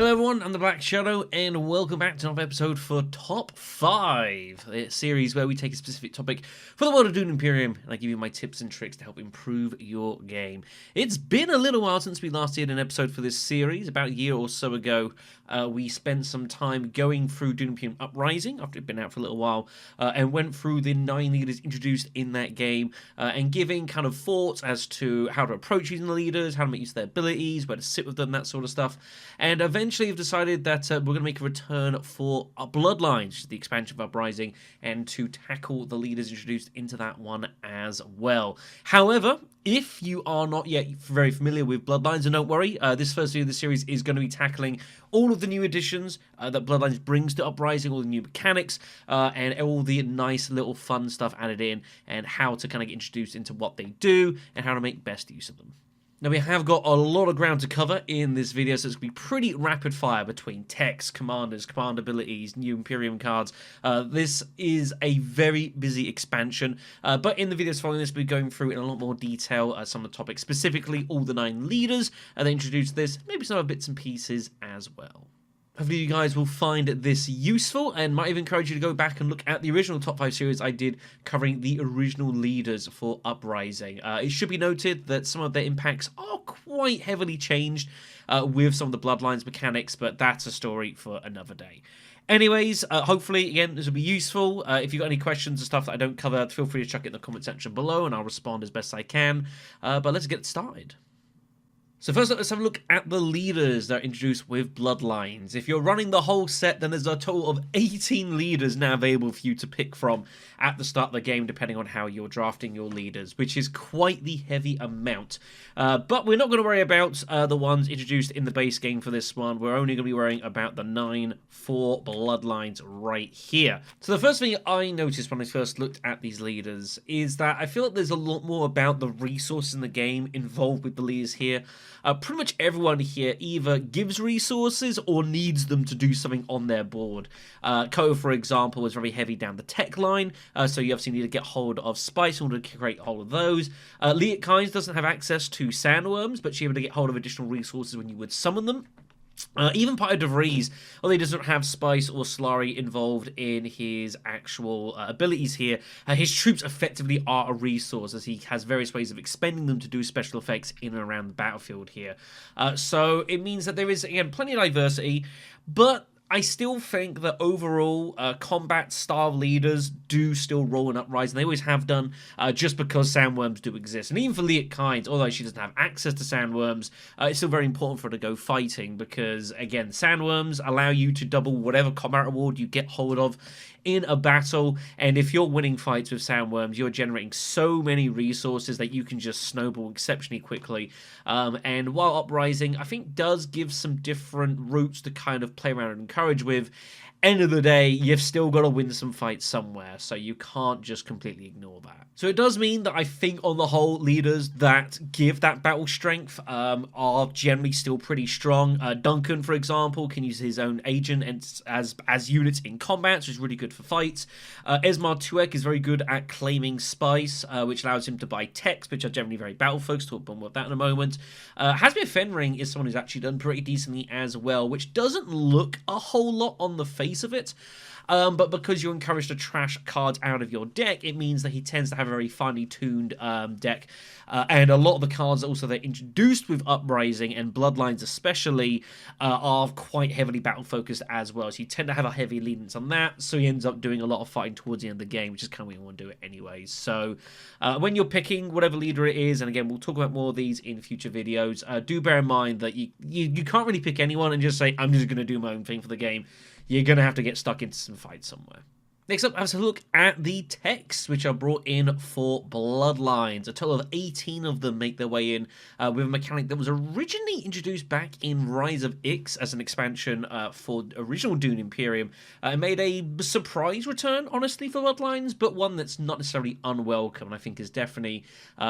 Hello everyone, I'm the Black Shadow, and welcome back to another episode for Top 5, a series where we take a specific topic for the world of Dune Imperium, and I give you my tips and tricks to help improve your game. It's been a little while since we last did an episode for this series. About a year or so ago, we spent some time going through Dune Imperium Uprising, after it'd been out for a little while, and went through the 9 leaders introduced in that game, and giving kind of thoughts as to how to approach using the leaders, how to make use of their abilities, where to sit with them, that sort of stuff. And eventually have decided that we're going to make a return for Bloodlines, the expansion of Uprising, and to tackle the leaders introduced into that one as well. However, if you are not yet very familiar with Bloodlines, and don't worry, this first video of the series is going to be tackling all of the new additions that Bloodlines brings to Uprising, all the new mechanics, and all the nice little fun stuff added in, and how to kind of get introduced into what they do, and how to make best use of them. Now, we have got a lot of ground to cover in this video, so it's going to be pretty rapid fire between techs, commanders, command abilities, new Imperium cards. This is a very busy expansion, but in the videos following this, we'll be going through in a lot more detail some of the topics, specifically all the 9 leaders that introduce this, maybe some other bits and pieces as well. Hopefully you guys will find this useful, and might even encourage you to go back and look at the original top 5 series I did covering the original leaders for Uprising. It should be noted that some of their impacts are quite heavily changed with some of the Bloodlines mechanics, but that's a story for another day. Anyways, hopefully, again, this will be useful. If you've got any questions or stuff that I don't cover, feel free to chuck it in the comment section below, and I'll respond as best I can. But let's get started. So first up, let's have a look at the leaders that are introduced with Bloodlines. If you're running the whole set, then there's a total of 18 leaders now available for you to pick from at the start of the game, depending on how you're drafting your leaders, which is quite the heavy amount. But we're not going to worry about the ones introduced in the base game for this one. We're only going to be worrying about the 9 for Bloodlines right here. So the first thing I noticed when I first looked at these leaders is that I feel like there's a lot more about the resources in the game involved with the leaders here. Pretty much everyone here either gives resources or needs them to do something on their board. Ko, for example, is very heavy down the tech line, so you obviously need to get hold of spice in order to create hold of those. Liet Kynes doesn't have access to sandworms, but she's able to get hold of additional resources when you would summon them. Even Pyre de Vries, although he doesn't have Spice or Slurry involved in his actual abilities here, his troops effectively are a resource, as he has various ways of expending them to do special effects in and around the battlefield here. So it means that there is, again, plenty of diversity, but I still think that overall, combat style leaders do still roll in Uprising. They always have done, just because sandworms do exist. And even for Liet Kynes, although she doesn't have access to sandworms, it's still very important for her to go fighting because, again, sandworms allow you to double whatever combat reward you get hold of in a battle, and if you're winning fights with sandworms, you're generating so many resources that you can just snowball exceptionally quickly. And while Uprising, I think, does give some different routes to kind of play around and encourage with, end of the day, you've still got to win some fights somewhere, so you can't just completely ignore that. So it does mean that I think, on the whole, leaders that give that battle strength are generally still pretty strong. Duncan, for example, can use his own agent as units in combat, which is really good for fights. Esmar Tuek is very good at claiming spice, which allows him to buy techs, which are generally very battle-focused. Talk about that in a moment. Hasmir Fenring is someone who's actually done pretty decently as well, which doesn't look a whole lot on the face of it. But because you're encouraged to trash cards out of your deck, it means that he tends to have a very finely tuned deck. And a lot of the cards also that are introduced with Uprising and Bloodlines especially are quite heavily battle-focused as well. So you tend to have a heavy leanance on that, so he ends up doing a lot of fighting towards the end of the game, which is kind of when you want to do it anyways. So when you're picking whatever leader it is, and again, we'll talk about more of these in future videos, do bear in mind that you can't really pick anyone and just say, I'm just going to do my own thing for the game. You're going to have to get stuck into some fights somewhere. Next up, let's have a look at the techs, which are brought in for Bloodlines. A total of 18 of them make their way in with a mechanic that was originally introduced back in Rise of Ix as an expansion for original Dune Imperium. It made a surprise return, honestly, for Bloodlines, but one that's not necessarily unwelcome, and I think has definitely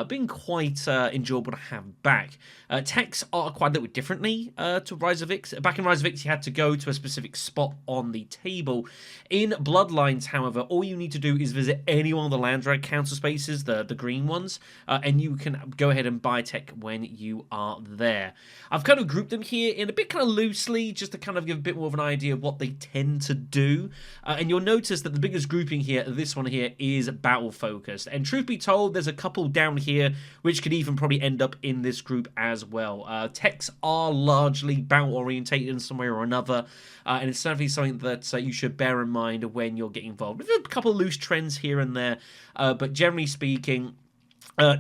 been quite enjoyable to have back. Techs are quite a little bit differently to Rise of Ix. Back in Rise of Ix, you had to go to a specific spot on the table. In Bloodlines, Bloodlines, however, all you need to do is visit any one of the land drag council spaces, the green ones, and you can go ahead and buy tech when you are there. I've kind of grouped them here in a bit kind of loosely, just to kind of give a bit more of an idea of what they tend to do. And you'll notice that the biggest grouping here, this one here, is battle focused. And truth be told, there's a couple down here which could even probably end up in this group as well. Techs are largely battle orientated in some way or another, and it's certainly something that you should bear in mind when you're getting involved. There's a couple of loose trends here and there, but generally speaking,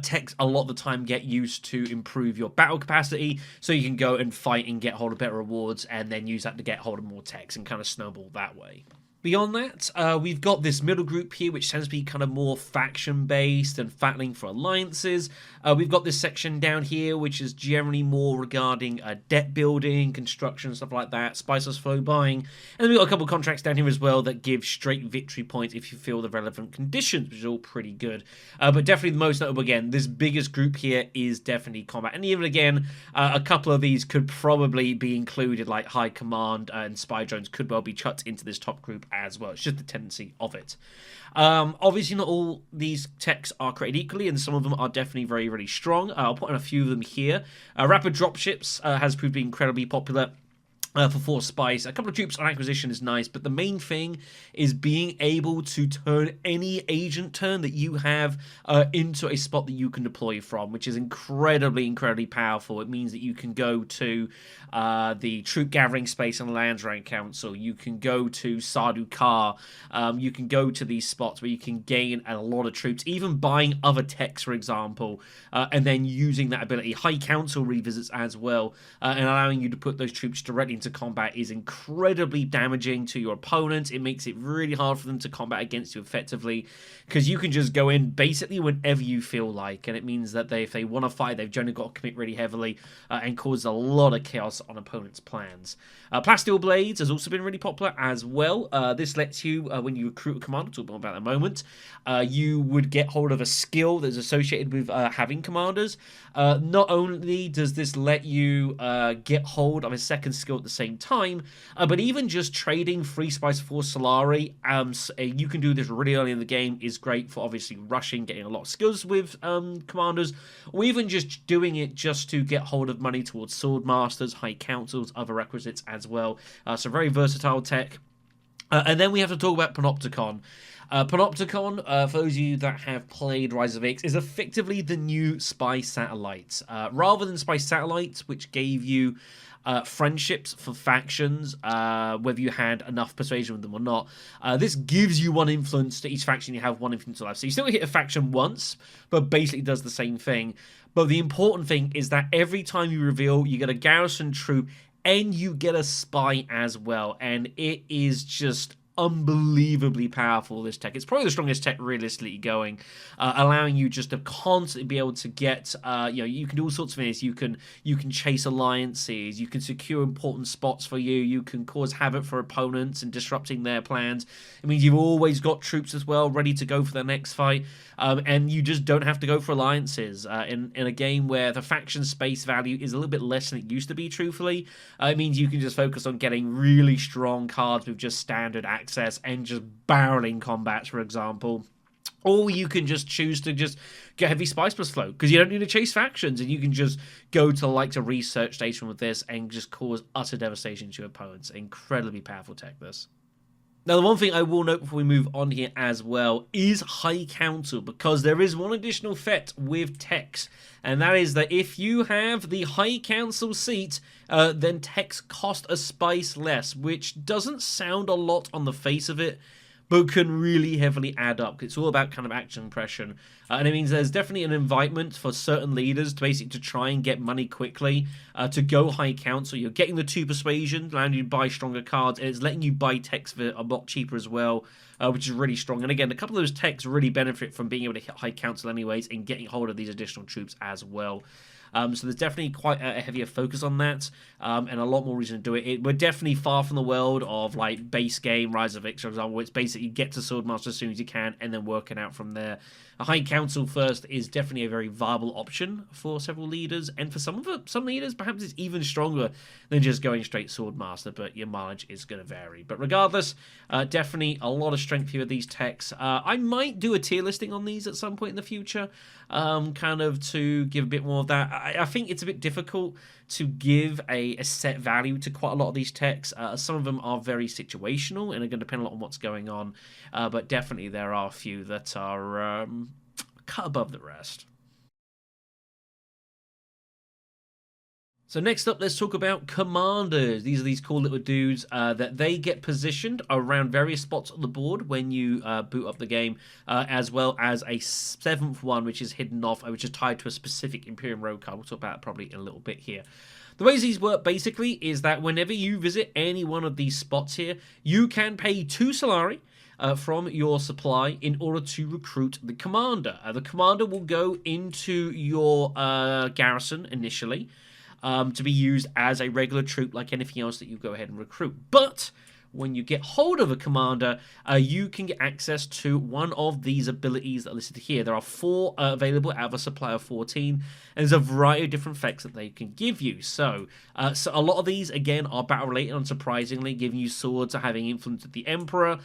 techs a lot of the time get used to improve your battle capacity, so you can go and fight and get hold of better rewards, and then use that to get hold of more techs and kind of snowball that way. Beyond that, we've got this middle group here, which tends to be kind of more faction-based and battling for alliances. We've got this section down here, which is generally more regarding debt building, construction, stuff like that, spiceless flow buying. And then we've got a couple of contracts down here as well that give straight victory points if you feel the relevant conditions, which is all pretty good. But definitely the most notable, again, this biggest group here is definitely combat. And even again, a couple of these could probably be included, like high command and spy drones could well be chucked into this top group as well. It's just the tendency of it. Obviously, not all these techs are created equally, and some of them are definitely very, very strong. I'll put in a few of them here. Rapid dropships has proved to be incredibly popular. For Force Spice. A couple of troops on acquisition is nice, but the main thing is being able to turn any agent turn that you have into a spot that you can deploy from, which is incredibly, incredibly powerful. It means that you can go to the troop gathering space on the Lands Rank Council. You can go to Sardukar. You can go to these spots where you can gain a lot of troops, even buying other techs, for example, and then using that ability. High Council revisits as well, and allowing you to put those troops directly into combat is incredibly damaging to your opponent. It makes it really hard for them to combat against you effectively, because you can just go in basically whenever you feel like, and it means that if they want to fight, they've generally got to commit really heavily and cause a lot of chaos on opponents' plans. Plasteel Blades has also been really popular as well. This lets you, when you recruit a commander, talk more about that in a moment, you would get hold of a skill that's associated with having commanders. Not only does this let you get hold of a second skill at the same time, but even just trading free spice for Solari, you can do this really early in the game, is great for obviously rushing, getting a lot of skills with commanders, or even just doing it just to get hold of money towards sword masters, high councils, other requisites as well. So very versatile tech. And then we have to talk about Panopticon. Panopticon, for those of you that have played Rise of X, is effectively the new spy satellite. Rather than spy satellites, which gave you friendships for factions, whether you had enough persuasion with them or not, this gives you one influence to each faction. You have one influence to life. So you still hit a faction once, but basically does the same thing. But the important thing is that every time you reveal, you get a garrison troop and you get a spy as well. And it is just unbelievably powerful, this tech. It's probably the strongest tech realistically going, allowing you just to constantly be able to get, you can do all sorts of things. You can chase alliances, you can secure important spots for you, you can cause havoc for opponents and disrupting their plans. It means you've always got troops as well ready to go for the next fight, and you just don't have to go for alliances. In a game where the faction space value is a little bit less than it used to be, truthfully, it means you can just focus on getting really strong cards with just standard access and just barreling combats, for example. Or you can just choose to just get heavy spice plus flow, because you don't need to chase factions, and you can just go to a research station with this and just cause utter devastation to your opponents. Incredibly powerful tech, this. Now, the one thing I will note before we move on here as well is High Council, because there is one additional effect with techs, and that is that if you have the High Council seat, then techs cost a spice less, which doesn't sound a lot on the face of it, but can really heavily add up. It's all about kind of action impression. And it means there's definitely an invitement for certain leaders to try and get money quickly, to go High Council. You're getting the 2 persuasion, allowing you to buy stronger cards, and it's letting you buy techs for a lot cheaper as well, which is really strong. And again, a couple of those techs really benefit from being able to hit High Council anyways and getting hold of these additional troops as well. So there's definitely quite a heavier focus on that, and a lot more reason to do it. We're definitely far from the world of like base game Rise of X, for example, where it's basically get to Swordmaster as soon as you can and then working out from there. A High Council first is definitely a very viable option for several leaders, and for some leaders, perhaps it's even stronger than just going straight Swordmaster, but your mileage is going to vary. But regardless, definitely a lot of strength here with these techs. I might do a tier listing on these at some point in the future, kind of to give a bit more of that. I think it's a bit difficult to give a set value to quite a lot of these techs. Some of them are very situational and are going to depend a lot on what's going on, but definitely there are a few that are cut above the rest. So next up, let's talk about commanders. These are these cool little dudes that they get positioned around various spots on the board when you boot up the game, as well as a seventh one, which is hidden off, which is tied to a specific Imperium Row card. We'll talk about it probably in a little bit here. The ways these work basically is that whenever you visit any one of these spots here, you can pay 2 Solari from your supply in order to recruit the commander. The commander will go into your garrison initially, to be used as a regular troop like anything else that you go ahead and recruit. But when you get hold of a commander, you can get access to one of these abilities that are listed here. There are 4 available out of a supply of 14, and there's a variety of different effects that they can give you. So a lot of these, again, are battle-related, unsurprisingly, giving you swords or having influence with the Emperor.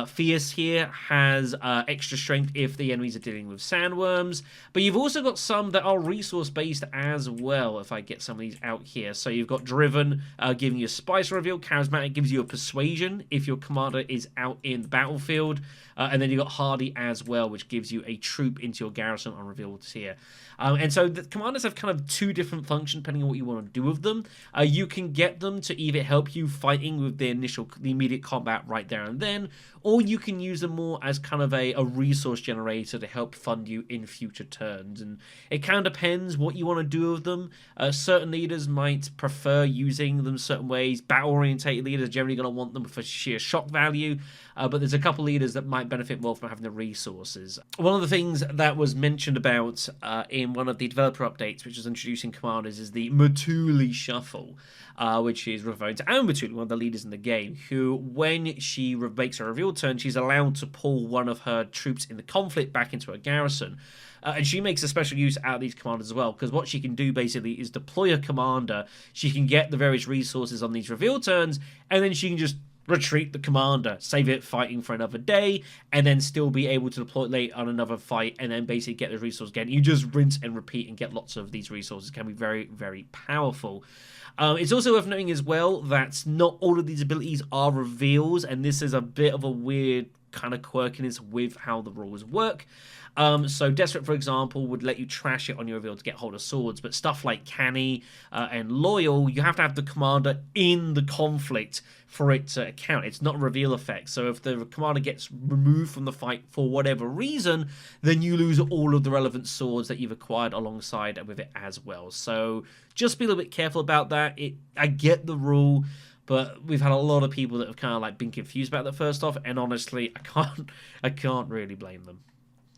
Fierce here has extra strength if the enemies are dealing with sandworms, but you've also got some that are resource-based as well, if I get some of these out here. So you've got Driven, giving you a Spice Reveal. Charismatic gives you a Persuasion if your commander is out in the battlefield, and then you've got Hardy as well, which gives you a troop into your garrison on reveal tier. And so the commanders have kind of 2 different functions depending on what you want to do with them. You can get them to either help you fighting with the immediate combat right there and then, or you can use them more as kind of a resource generator to help fund you in future turns. And it kind of depends what you want to do with them. Certain leaders might prefer using them certain ways. Battle-orientated leaders are generally going to want them for sheer shock value, but there's a couple leaders that might benefit more from having the resources. One of the things that was mentioned about in one of the developer updates, which is introducing commanders, is the Matuli Shuffle, which is referring to Anne Matuli, one of the leaders in the game, who, when she makes a reveal turn, she's allowed to pull one of her troops in the conflict back into her garrison. And she makes a special use out of these commanders as well, because what she can do basically is deploy a commander. She can get the various resources on these reveal turns, and then she can just retreat the commander, save it fighting for another day, and then still be able to deploy it late on another fight, and then basically get the resource again. You just rinse and repeat and get lots of these resources. It can be very, very powerful. It's also worth noting as well that not all of these abilities are reveals, and this is a bit of a weird kind of quirkiness with how the rules work. So Desperate, for example, would let you trash it on your reveal to get hold of swords, but stuff like Canny and Loyal, you have to have the commander in the conflict for it to count. It's not a reveal effect. So if the commander gets removed from the fight for whatever reason, then you lose all of the relevant swords that you've acquired alongside with it as well. So just be a little bit careful about that. I get the rule, but we've had a lot of people that have kind of like been confused about that first off, and honestly, I can't really blame them.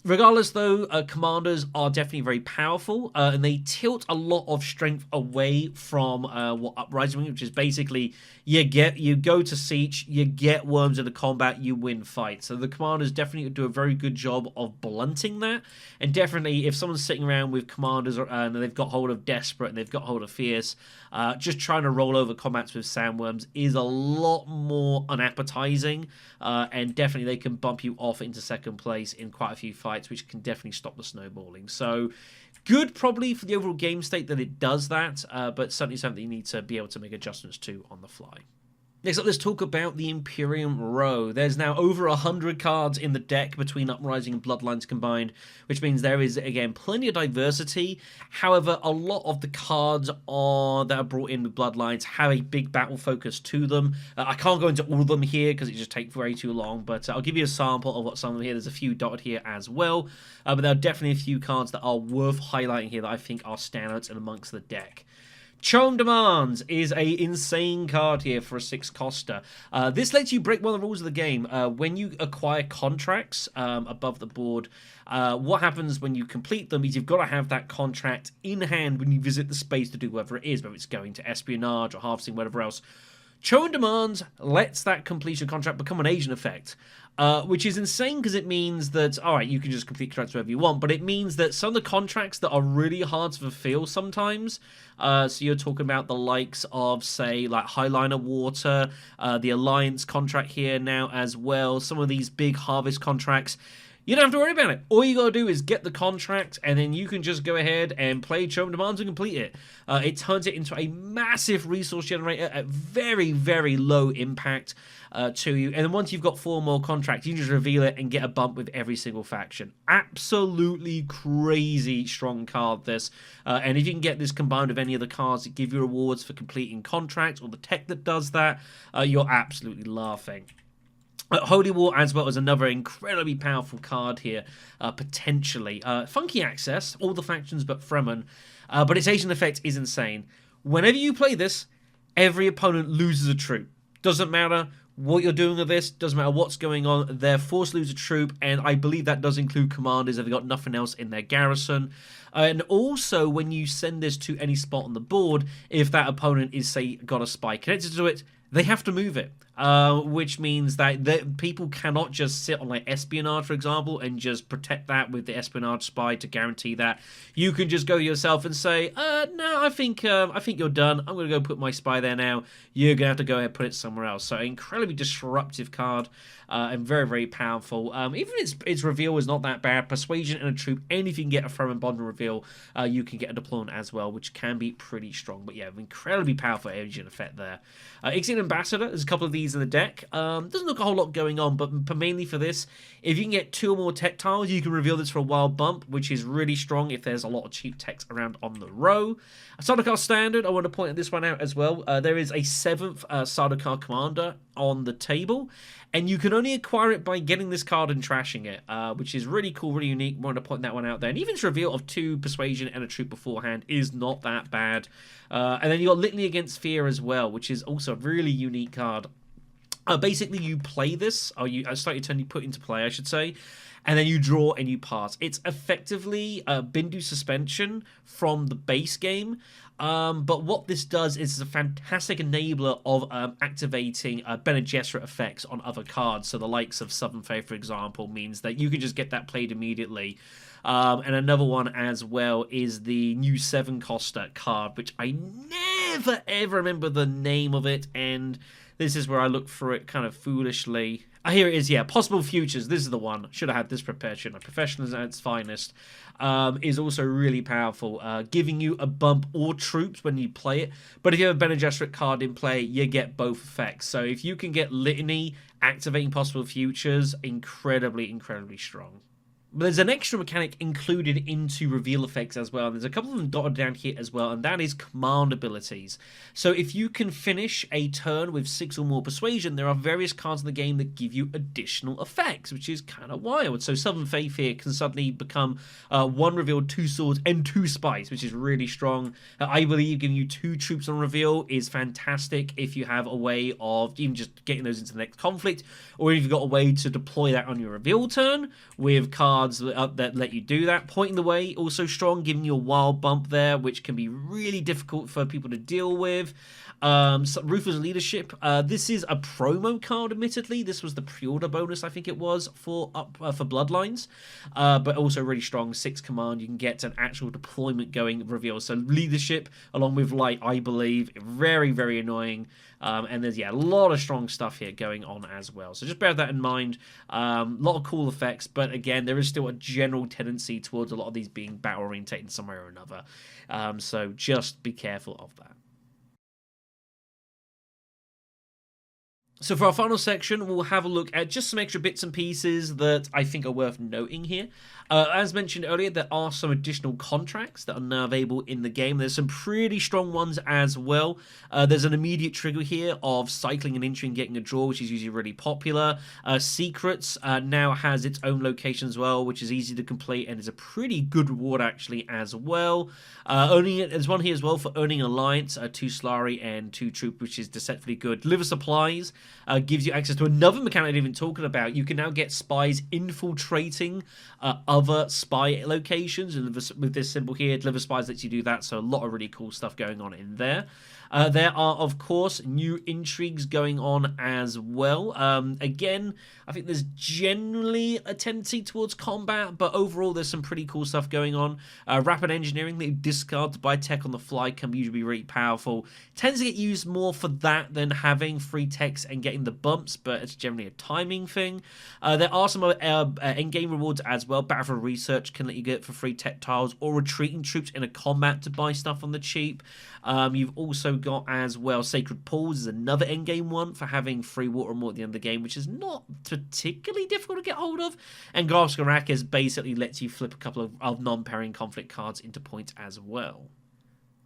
Regardless, though, commanders are definitely very powerful, and they tilt a lot of strength away from what Uprising, which is basically you go to siege, you get worms into combat, you win fights. So the commanders definitely do a very good job of blunting that, and definitely if someone's sitting around with commanders and they've got hold of Desperate and they've got hold of Fierce, just trying to roll over combats with sandworms is a lot more unappetizing, and definitely they can bump you off into second place in quite a few fights, which can definitely stop the snowballing. So good probably for the overall game state that it does that, but certainly something you need to be able to make adjustments to on the fly. Next up, let's talk about the Imperium Row. There's now over 100 cards in the deck between Uprising and Bloodlines combined, which means there is, again, plenty of diversity. However, a lot of the cards that are brought in with Bloodlines have a big battle focus to them. I can't go into all of them here because it just takes way too long, but I'll give you a sample of what some of them here. There's a few dotted here as well, but there are definitely a few cards that are worth highlighting here that I think are standouts in amongst the deck. Chome Demands is a insane card here for a 6-coster. This lets you break one of the rules of the game. When you acquire contracts above the board, what happens when you complete them is you've got to have that contract in hand when you visit the space to do whatever it is, whether it's going to espionage or harvesting, whatever else. Chome Demands lets that completion contract become an agent effect, which is insane because it means that, alright, you can just complete contracts wherever you want, but it means that some of the contracts that are really hard to fulfill sometimes, so you're talking about the likes of, say, like Highliner Water, the Alliance contract here now as well, some of these big harvest contracts, you don't have to worry about it. All you got to do is get the contract, and then you can just go ahead and play Chome Demands and complete it. It turns it into a massive resource generator at very, very low impact to you. And then once you've got 4 more contracts, you can just reveal it and get a bump with every single faction. Absolutely crazy strong card, this. And if you can get this combined with any of the cards that give you rewards for completing contracts or the tech that does that, you're absolutely laughing. Holy War as well as another incredibly powerful card here, potentially. Funky access, all the factions but Fremen, but its agent effect is insane. Whenever you play this, every opponent loses a troop. Doesn't matter what you're doing with this, doesn't matter what's going on, they're forced to lose a troop, and I believe that does include commanders if they've got nothing else in their garrison. And also, when you send this to any spot on the board, if that opponent is, say, got a spy connected to it, they have to move it, which means that people cannot just sit on like espionage, for example, and just protect that with the espionage spy to guarantee that. You can just go yourself and say, no, I think you're done. I'm going to go put my spy there now. You're going to have to go ahead and put it somewhere else. So incredibly disruptive card and very, very powerful. Even its reveal is not that bad. Persuasion and a troop, and if you can get a Fremen bond reveal, you can get a deployment as well, which can be pretty strong. But yeah, incredibly powerful agent effect there. Ixian Ambassador, there's a couple of these in the deck. Doesn't look a whole lot going on, but mainly for this, if you can get 2 or more tech tiles, you can reveal this for a wild bump, which is really strong if there's a lot of cheap techs around on the row. Sardukar Standard, I want to point this one out as well. There is a 7th Sardukar Commander on the table, and you can only acquire it by getting this card and trashing it, which is really cool, really unique. Wanted to point that one out there. And even its reveal of 2 Persuasion and a troop beforehand is not that bad. And then you got Litany Against Fear as well, which is also a really unique card. Basically, you play this, or you start your turn, you put into play, I should say, and then you draw and you pass. It's effectively a Bindu suspension from the base game, but what this does is it's a fantastic enabler of activating Bene Gesserit effects on other cards. So the likes of Southern Faith, for example, means that you can just get that played immediately. And another one as well is the new 7-coster card, which I never ever remember the name of it, and this is where I look for it kind of foolishly. Here it is, yeah. Possible Futures. This is the one. Should have had this prepared, shouldn't I? Professionalism at its finest is also really powerful, giving you a bump or troops when you play it. But if you have a Bene Gesserit card in play, you get both effects. So if you can get Litany activating Possible Futures, incredibly, incredibly strong. But there's an extra mechanic included into reveal effects as well. And there's a couple of them dotted down here as well, and that is command abilities. So if you can finish a turn with 6 or more persuasion, there are various cards in the game that give you additional effects, which is kind of wild. So Southern Faith here can suddenly become 1 revealed, 2 swords, and 2 spies, which is really strong. I believe giving you 2 troops on reveal is fantastic if you have a way of even just getting those into the next conflict, or if you've got a way to deploy that on your reveal turn with cards that let you do that. Pointing the Way, also strong, giving you a wild bump there, which can be really difficult for people to deal with. Ruthless Leadership. This is a promo card, admittedly. This was the pre-order bonus, I think it was, for Bloodlines. But also really strong. 6 command. You can get an actual deployment going reveal. So Leadership, along with Light, I believe, very, very annoying. And there's, yeah, a lot of strong stuff here going on as well. So just bear that in mind. A lot of cool effects, but again, there is still a general tendency towards a lot of these being battle-orientated in some way or another. So just be careful of that. So for our final section, we'll have a look at just some extra bits and pieces that I think are worth noting here. As mentioned earlier, there are some additional contracts that are now available in the game. There's some pretty strong ones as well. There's an immediate trigger here of cycling an entry and getting a draw, which is usually really popular. Secrets now has its own location as well, which is easy to complete and is a pretty good reward actually as well. There's one here as well for earning Alliance, 2 Slari and 2 Troop, which is deceptively good. Liver Supplies gives you access to another mechanic I'm even talking about. You can now get spies infiltrating other spy locations, and with this symbol here, Liver Spies lets you do that, so a lot of really cool stuff going on in there. There are, of course, new intrigues going on as well. Again, I think there's generally a tendency towards combat, but overall there's some pretty cool stuff going on. Rapid engineering that you discard to buy tech on the fly can usually be really powerful. Tends to get used more for that than having free techs and getting the bumps, but it's generally a timing thing. There are some end-game rewards as well. Battle Research can let you get for free tech tiles, or retreating troops in a combat to buy stuff on the cheap. You've also got as well Sacred Pools is another endgame one for having free water more at the end of the game, which is not particularly difficult to get hold of. And Garskarakis basically lets you flip a couple of non-pairing conflict cards into points as well.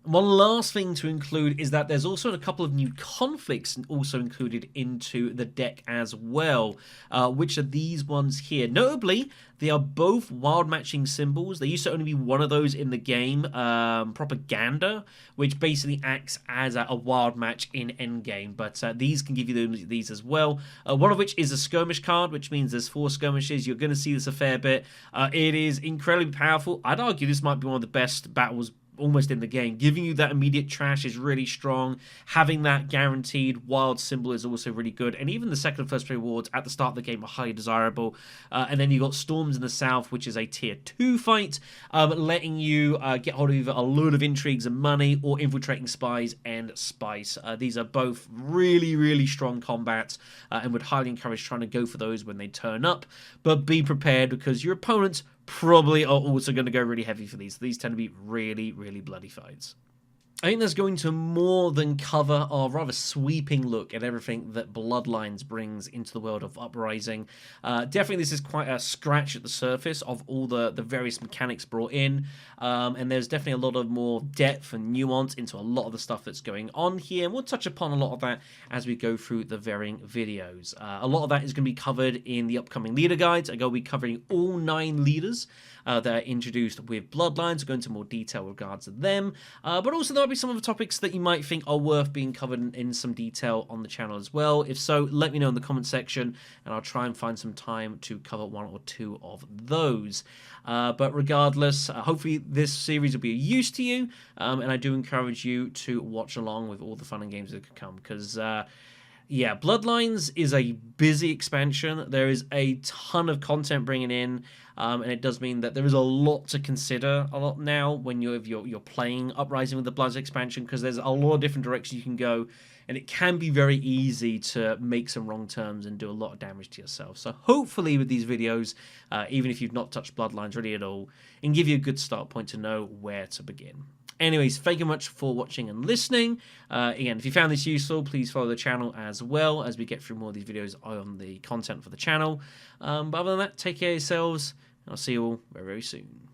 One last thing to include is that there's also a couple of new conflicts also included into the deck as well, which are these ones here. Notably, they are both wild matching symbols. There used to only be one of those in the game, Propaganda, which basically acts as a wild match in endgame, but these can give you these as well. One of which is a skirmish card, which means there's 4 skirmishes. You're going to see this a fair bit. It is incredibly powerful. I'd argue this might be one of the best battles almost in the game. Giving you that immediate trash is really strong. Having that guaranteed wild symbol is also really good. And even the second and first rewards at the start of the game are highly desirable. And then you've got Storms in the South, which is a tier 2 fight, letting you get hold of either a load of intrigues and money or infiltrating spies and spice. These are both really, really strong combats, and would highly encourage trying to go for those when they turn up. But be prepared, because your opponents probably are also going to go really heavy for these. These tend to be really, really bloody fights. I think that's going to more than cover our rather sweeping look at everything that Bloodlines brings into the world of Uprising. Definitely this is quite a scratch at the surface of all the various mechanics brought in, and there's definitely a lot of more depth and nuance into a lot of the stuff that's going on here, and we'll touch upon a lot of that as we go through the varying videos. A lot of that is going to be covered in the upcoming leader guides. I'm going to be covering all 9 leaders that are introduced with Bloodlines. We'll go into more detail regards to them, but also there'll be some of the topics that you might think are worth being covered in some detail on the channel as well. If so, let me know in the comment section, and I'll try and find some time to cover 1 or 2 of those. But regardless, hopefully this series will be of use to you, and I do encourage you to watch along with all the fun and games that could come, because yeah, Bloodlines is a busy expansion. There is a ton of content bringing in, and it does mean that there is a lot to consider a lot now when you're playing Uprising with the Bloodlines expansion, because there's a lot of different directions you can go, and it can be very easy to make some wrong turns and do a lot of damage to yourself. So hopefully with these videos, even if you've not touched Bloodlines really at all, it can give you a good start point to know where to begin. Anyways, thank you much for watching and listening. Again, if you found this useful, please follow the channel as well as we get through more of these videos on the content for the channel. But other than that, take care of yourselves, and I'll see you all very, very soon.